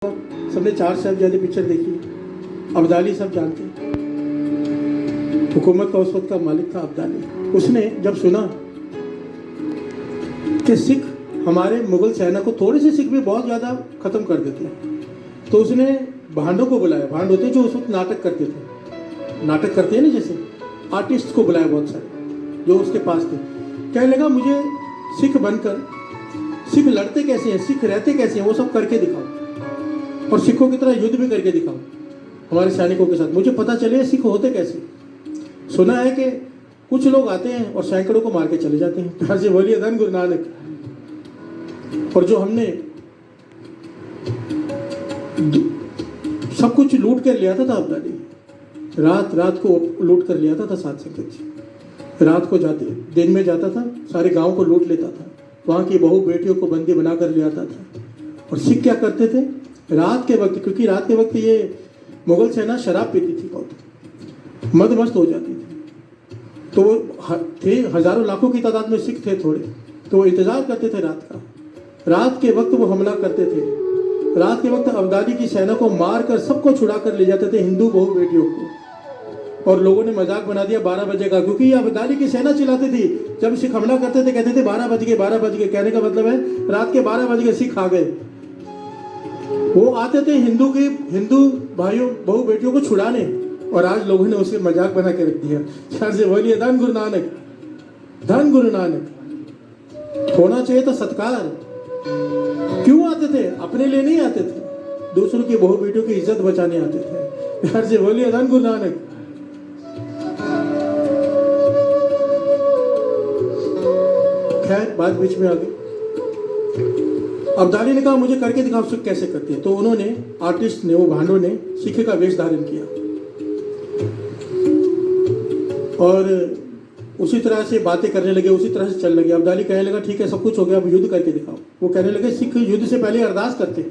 सबने चार साहिबजादे पिक्चर देखी है। अब्दाली सब जानते हैं। हुकूमत का उस वक्त का मालिक था अब्दाली। उसने जब सुना कि सिख हमारे मुगल सेना को, थोड़े से सिख भी बहुत ज़्यादा ख़त्म कर देते हैं, तो उसने भांडों को बुलाया। भांड होते जो उस वक्त नाटक करते थे, नाटक करते हैं ना, जैसे आर्टिस्ट को बुलाया बहुत सारे जो उसके पास थे। कहने लगा मुझे सिख बनकर, सिख लड़ते कैसे हैं, सिख रहते कैसे हैं, वो सब करके दिखाओ और सिखों की तरह युद्ध भी करके दिखाओ हमारे सैनिकों के साथ, मुझे पता चले सिख होते कैसे। सुना है कि कुछ लोग आते हैं और सैकड़ों को मार के चले जाते हैं। प्यार से बोलिए धन गुरु नानक। और जो हमने सब कुछ लूट कर लिया था अब्दाली, रात रात को लूट कर लिया था साथ संगत जी। रात को जाते, दिन में जाता था, सारे गांव को लूट लेता था, वहाँ की बहू बेटियों को बंदी बना कर ले आता था। और सिख क्या करते थे रात के वक्त, क्योंकि रात के वक्त ये मुगल सेना शराब पीती थी, बहुत मद मस्त हो जाती थी, तो वो थे हजारों लाखों की तादाद में सिख थे थोड़े, तो वो इंतजार करते थे रात का। रात के वक्त वो हमला करते थे। रात के वक्त अब्दाली की सेना को मार कर सबको छुड़ा कर ले जाते थे, हिंदू बहू बेटियों को। और लोगों ने मजाक बना दिया 12 बजे का, क्योंकि ये अब्दाली की सेना चिल्लाती थी जब सिख हमला करते थे, कहते थे 12 बज गए 12 बज गए। कहने का मतलब है रात के 12 बज गए, सिख आ गए। वो आते थे हिंदू भाइयों बहू बेटियों को छुड़ाने, और आज लोगों ने उसे मजाक बना के रख दिया। ख्याल से बोलिए धन गुरु नानक, धन गुरु नानक। होना चाहिए था सत्कार। क्यों आते थे? अपने लिए नहीं आते थे, दूसरों की बहू बेटियों की इज्जत बचाने आते थे। ख्याल से बोलिए धन गुरु नानक। खैर बात बीच में आ गई। अब्दाली ने कहा मुझे करके दिखाओ सिख कैसे करते हैं। तो उन्होंने, आर्टिस्ट ने, वो भांडों ने सिख का वेश धारण किया और उसी तरह से बातें करने लगे, उसी तरह से चलने लगे। अब्दाली कहने लगा ठीक है सब कुछ हो गया, अब युद्ध करके दिखाओ। वो कहने लगे सिख युद्ध से पहले अरदास करते हैं।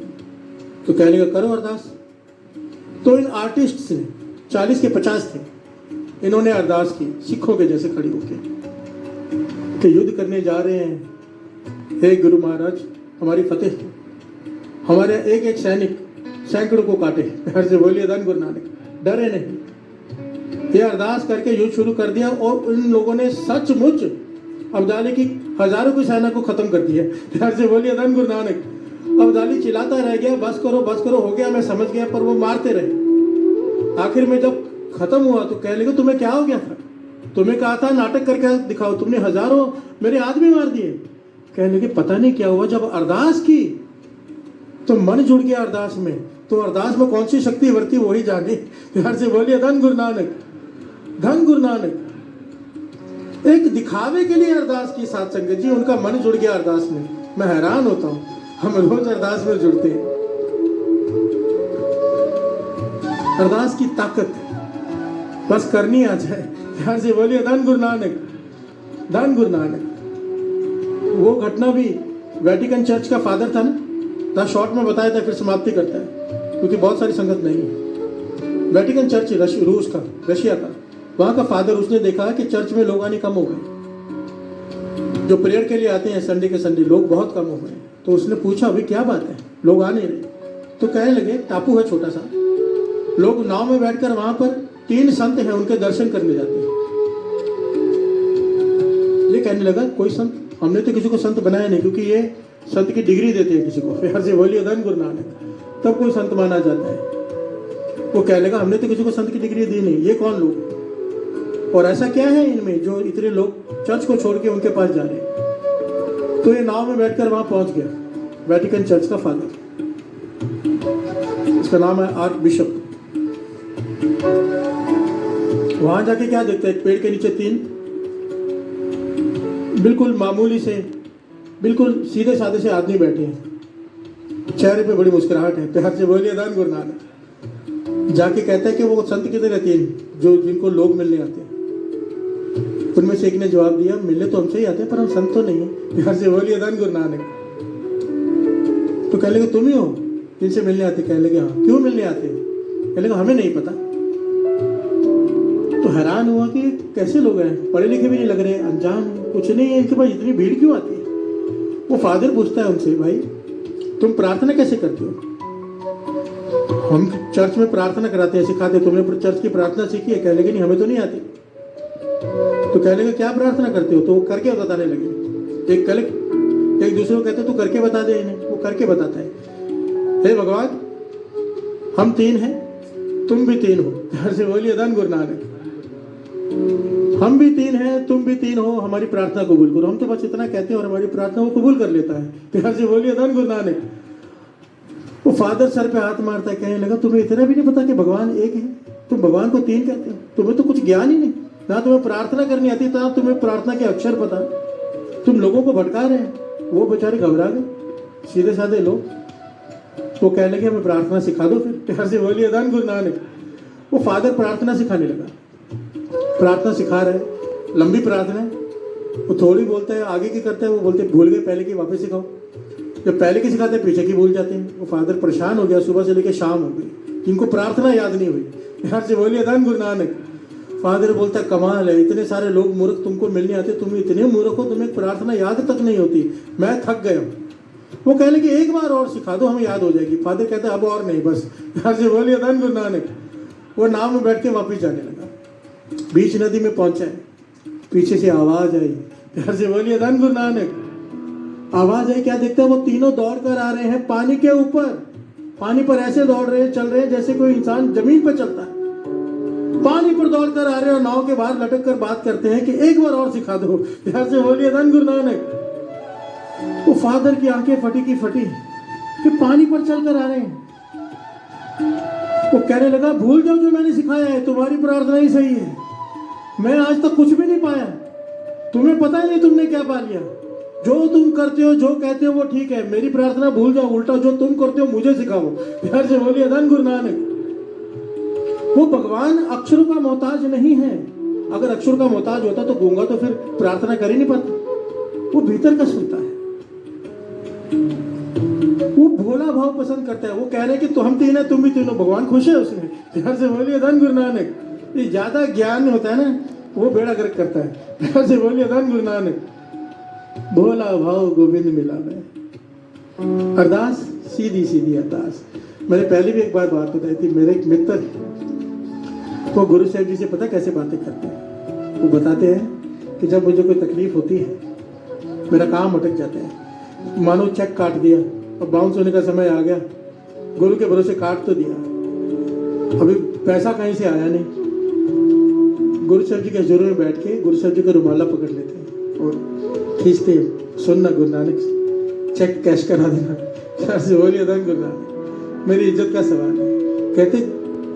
तो कहने लगा करो अरदास। तो इन आर्टिस्ट ने 40 के 50 थे, इन्होंने अरदास की सिखों के जैसे खड़ी होकर कि युद्ध करने जा रहे हैं, हे गुरु महाराज हमारी फतेह, हमारे एक एक सैनिक सैकड़ों को काटे। प्यार से बोलिए धन गुरु नानक। डरे नहीं, ये अरदास करके युद्ध शुरू कर दिया और इन लोगों ने सचमुच अब्दाली की हजारों की सेना को खत्म कर दिया। प्यार से बोलिए धन गुरु नानक। अब्दाली चिल्लाता रह गया बस करो हो गया, मैं समझ गया, पर वो मारते रहे। आखिर में जब खत्म हुआ तो कहने लगे तुम्हें क्या हो गया था, तुम्हें कहा था नाटक करके दिखाओ, तुमने हजारों मेरे आदमी मार दिए। कहने लगे पता नहीं क्या हुआ, जब अरदास की तो मन जुड़ गया अरदास में, तो अरदास में कौन सी शक्ति वर्ती वही जाने। प्यार से बोलिए धन गुरु नानक, धन गुरु नानक। एक दिखावे के लिए अरदास की साथ संगत जी, उनका मन जुड़ गया अरदास में। मैं हैरान होता हूं, हम रोज अरदास में जुड़ते हैं। अरदास की ताकत बस करनी आ जाए। प्यार से बोलिए धन गुरु नानक, धन गुरु नानक। वो घटना भी वेटिकन चर्च का फादर था ना, शॉर्ट में बताया था, फिर समाप्ति करता है क्योंकि बहुत सारी संगत नहीं है। वेटिकन चर्च रूस का, रशिया का, वहाँ का फादर, उसने देखा कि चर्च में लोग आने कम हो गए, जो प्रेयर के लिए आते हैं संडे के संडे, लोग बहुत कम हो गए। तो उसने पूछा अभी क्या बात है, लोग आ नहीं रहे। तो कहने लगे टापू है छोटा सा, लोग नाव में बैठकर वहाँ पर 3 संत हैं उनके दर्शन करने जाते हैं। ये कहने लगा कोई संत, हमने तो किसी को संत बनाया नहीं, क्योंकि ये संत की डिग्री देते हैं किसी को। प्यार से बोलिए धन गुरु नानक, तब कोई संत माना जाता है। वो कहने लगा हमने तो किसी को संत की डिग्री दी नहीं, ये कौन लोग, और ऐसा क्या है इनमें जो इतने लोग चर्च को छोड़ के उनके पास जा रहे हैं। तो ये नाव में बैठकर वहां पहुंच गया वेटिकन चर्च का फादर, इसका नाम है आर्क बिशप। वहां जाके क्या देखता है, एक पेड़ के नीचे 3 बिल्कुल मामूली से, बिल्कुल सीधे साधे से आदमी बैठे हैं, चेहरे पे बड़ी मुस्कुराहट है। प्यार से बोलिए धन गुरु नानक। जाके कहता है कि वो संत कितने रहते हैं जो जिनको लोग मिलने आते हैं। उनमें से एक ने जवाब दिया मिलने तो हमसे ही आते हैं पर हम संत तो नहीं है। प्यार से बोलिए धन गुरु नानक। तो कहने लगे तुम ही हो जिनसे मिलने आते? कहने लगे हाँ। क्यों मिलने आते? कहने लगे हमें नहीं पता। तो हैरान हुआ कि कैसे लोग हैं, पढ़े लिखे भी नहीं लग रहे, अनजान, कुछ नहीं है, इनके पास इतनी भीड़ क्यों आती है। वो फादर पूछता है उनसे भाई तुम प्रार्थना कैसे करते हो? हम चर्च में प्रार्थना कराते हैं, सिखाते, तुमने चर्च की प्रार्थना सीखी है? कहने लगे नहीं, हमें तो नहीं आती। तो कहने लगे क्या प्रार्थना करते हो? तो वो करके बताने लगे। एक दूसरे को कहते तू करके बता दे इन्हें, वो करके बताता है। हे भगवान, हम 3 हैं, तुम भी 3 हो। प्यार से बोलिए धन गुरु नानक। हम भी 3 हैं, तुम भी 3 हो, हमारी प्रार्थना कबूल करो। हम तो बस इतना कहते हैं और हमारी प्रार्थना वो कबूल कर लेता है। प्यार से बोलिए धन गुरु नानक। वो फादर सर पे हाथ मारता है, कहने लगा तुम्हें इतना भी नहीं पता कि भगवान एक है? तुम भगवान को 3 कहते हो? तुम्हें तो कुछ ज्ञान ही नहीं, ना तुम्हें प्रार्थना करनी आती, ना तुम्हें प्रार्थना के अक्षर पता। तुम लोगों को भटका रहे हैं। वो बेचारे घबरा गए, सीधे साधे लोग। वो कहने लगे हमें प्रार्थना सिखा दो फिर। प्यार से बोलिए धन गुरु नानक। वो फादर प्रार्थना सिखाने लगा, प्रार्थना सिखा रहे, लंबी प्रार्थना है। वो थोड़ी बोलता है, आगे की करता है, वो बोलते भूल गए, पहले की वापस सिखाओ। जब पहले की सिखाते हैं पीछे की भूल जाते हैं। वो फादर परेशान हो गया, सुबह से लेकर शाम हो गई, इनको प्रार्थना याद नहीं हुई। प्यार से बोलिए धन गुरु नानक। फादर बोलता कमाल है, इतने सारे लोग मूर्ख तुमको मिलने आते, तुम इतने मूर्ख हो, तुम्हें प्रार्थना याद तक नहीं होती, मैं थक गया। वो कहने लगे एक बार और सिखा दो, हमें याद हो जाएगी। फादर कहते अब और नहीं, बस। प्यार से बोलिए धन गुरु नानक। वो नाव में बैठ के वापिस जाने लगा। बीच नदी में पहुंचा है, पीछे से आवाज आई। प्यार से बोलिए धन गुरु नानक। आवाज आई, क्या देखते हैं? वो तीनों दौड़ कर आ रहे हैं पानी के ऊपर। पानी पर ऐसे दौड़ रहे हैं, चल रहे हैं जैसे कोई इंसान जमीन पर चलता है। पानी पर दौड़ कर आ रहे हैं और नाव के बाहर लटक कर बात करते हैं कि एक बार और सिखा दो। प्यार से बोलिए धन गुरु नानक। वो फादर की आंखें फटी की फटी कि पानी पर चल कर आ रहे हैं। वो कहने लगा भूल जाओ जो मैंने सिखाया है, तुम्हारी प्रार्थना ही सही है। मैं आज तक कुछ भी नहीं पाया, तुम्हें पता ही नहीं तुमने क्या पा लिया। जो तुम करते हो, जो कहते हो वो ठीक है, मेरी प्रार्थना भूल जाओ, उल्टा जो तुम करते हो मुझे सिखाओ। प्यार से बोलिए धन गुरु नानक। वो भगवान अक्षरों का मोहताज नहीं है। अगर अक्षरों का मोहताज होता तो गूंगा तो फिर प्रार्थना कर ही नहीं पाता। वो भीतर का सुनता है, वो भोला भाव पसंद करता है। वो कह रहे हैं कि तो हम 3 हैं, तुम भी 3 हो, भगवान खुश है उसमें। प्यार से बोलिए धन गुरु नानक। ये ज्यादा ज्ञान होता है ना, वो बेड़ा गर्क करता है। प्यार से बोलिए धन गुरु नानक। भोला भाव गोविंद मिला में। अरदास सीधी सीधी अरदास। मैंने पहले भी एक बार बात बताई थी। मेरे एक मित्र, वो गुरु साहब जी से पता कैसे बातें करते हैं? वो बताते हैं कि जब मुझे कोई तकलीफ होती है, मेरा काम अटक जाता है, मानो चेक काट दिया और बाउंस होने का समय आ गया, गुरु के भरोसे काट तो दिया, अभी पैसा कहीं से आया नहीं। गुरु साहब जी के हजूर में बैठ के गुरु साहब जी का रुमाला पकड़ लेते हैं और खींचते हैं, सुनना गुरु नानक, चेक कैश करा देना। ऐसे बोलिए धन गुरु नानक, मेरी इज्जत का सवाल है। कहते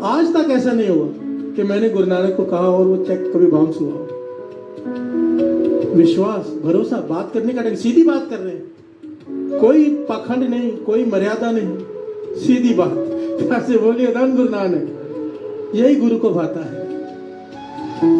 आज तक ऐसा नहीं हुआ कि मैंने गुरु नानक को कहा और वो चेक कभी बाउंस हुआ। विश्वास, भरोसा, बात करने का ढंग, सीधी बात कर रहे हैं, कोई पाखंड नहीं, कोई मर्यादा नहीं, सीधी बात। ऐसे बोलिए धन गुरु नानक। यही गुरु को भाता है।